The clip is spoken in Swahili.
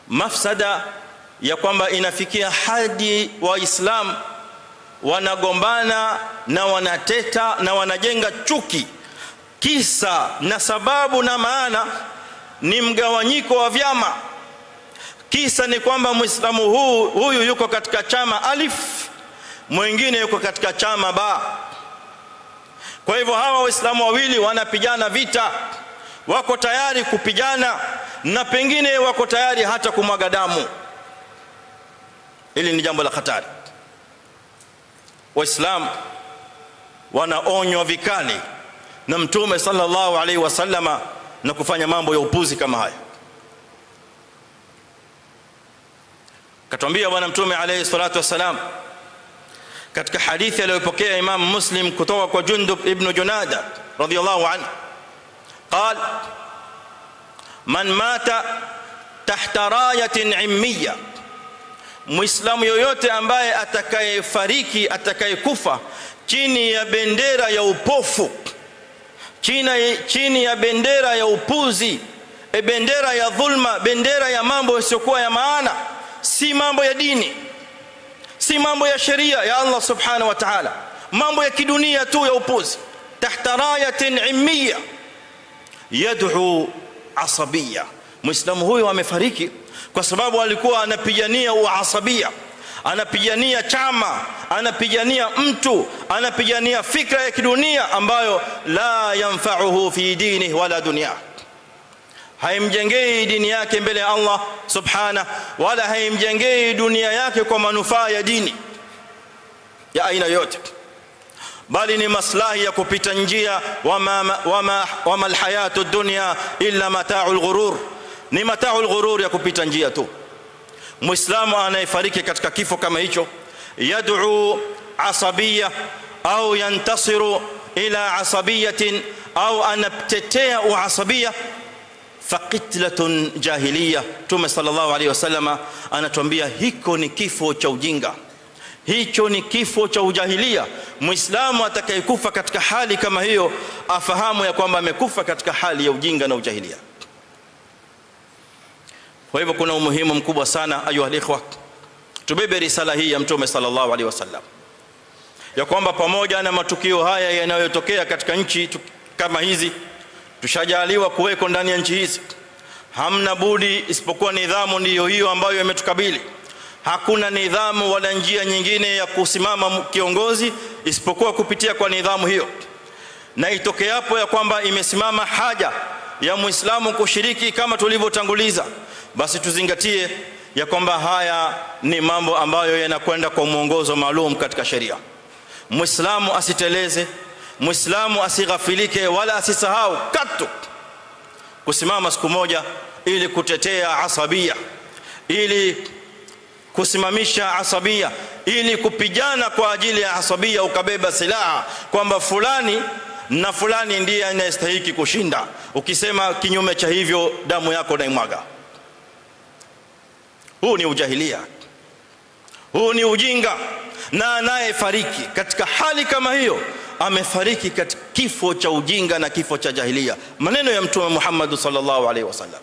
mafsada ya kwamba inafikia hadi waislamu wanagombana na wanateta na wanajenga chuki. Kisa na sababu na maana ni mgawanyiko wa vyama. Kisa ni kwamba muislamu huyu yuko katika chama alif, mwingine yuko katika chama ba. Kwa hivyo hawa waislamu wawili wanapigana vita, wako tayari kupigana na pengine wako tayari hata kumwaga damu. Hili ni jambo la hatari. Waislamu wanaonywa vikali na Mtume sallallahu alaihi wasallama na kufanya mambo ya upuzi kama haya. Katuambia bwana Mtume alayhi salatu wasalam katika hadithi aliyopokea Imam Muslim kutoka kwa Jundub ibn Junada radhiyallahu anhu, قال man mata tahta rayatin immiya, muislamu yoyote ambaye atakayefariki, atakayekufa chini ya bendera ya upofu, chini ya bendera ya upuzi, bendera ya dhulma, bendera ya mambo yasiyokuwa ya maana, si mambo ya dini, si mambo ya sheria ya Allah subhanahu wa ta'ala, mambo ya kidunia tu ya upuzi. Tahta rayatin immiya yad'u asabiyya, muislamu huyo amefariki kwa sababu alikuwa anapigania uasabia, anapigania chama, anapigania mtu, anapigania fikra ya kidunia ambayo la yanfa'uhu fi dinihi wala dunya, haimjengei dini yake mbele ya Allah subhanahu, wala haimjengei dunia yake kwa manufaa ya dini ya aina yote, bali ni maslahi ya kupita njia. Wama alhayatu dunya illa mata'ul ghurur, ni mata'ul ghurur ya kupita njia tu. Muislamu anayefariki katika kifo kama hicho, yad'u asabiyya au yantasiru ila asabiyatin, au anabtetea uasabiyya, faqitlatun jahiliya. Mtume sallallahu alaihi wasallam anatuambia hiko ni kifo cha ujinga, hicho ni kifo cha ujahilia. Muislamu atakayekufa katika hali kama hiyo afahamu ya kwamba amekufa katika hali ya ujinga na ujahilia. Kwa hivyo kuna umuhimu mkubwa sana ayuha alikhwa, tubebe risala hii ya Mtume sallallahu alaihi wasallam ya kwamba pamoja na matukio haya yanayotokea katika nchi kama hizi, tushajaliwa kuweko ndani ya nchi hizi, hamna budi isipokuwa nidhamu ndiyo hiyo ambayo imetukabili. Hakuna nidhamu wala njia nyingine ya kusimama kiongozi isipokuwa kupitia kwa nidhamu hiyo. Na itokeapo ya kwamba imesimama haja ya muislamu kushiriki kama tulivyotanguliza, basi tuzingatie ya kwamba haya ni mambo ambayo yanakwenda kwa mwongozo maalum katika sheria. Muislamu asiteleze, muislamu asighafilike wala asisahau katu kusimama siku moja ili kutetea asabia, ili kusimamisha asabia, ili kupigana kwa ajili ya asabia, ukabeba silaha kwamba fulani na fulani ndiye anayestahili kushinda. Ukisema kinyume cha hivyo, damu yako naimwaga. Huu ni ujahilia, huu ni ujinga. Na anayefariki katika hali kama hiyo amefariki katika kifo cha ujinga na kifo cha jahilia. Maneno ya Mtume Muhammad sallallahu alaihi wasallam.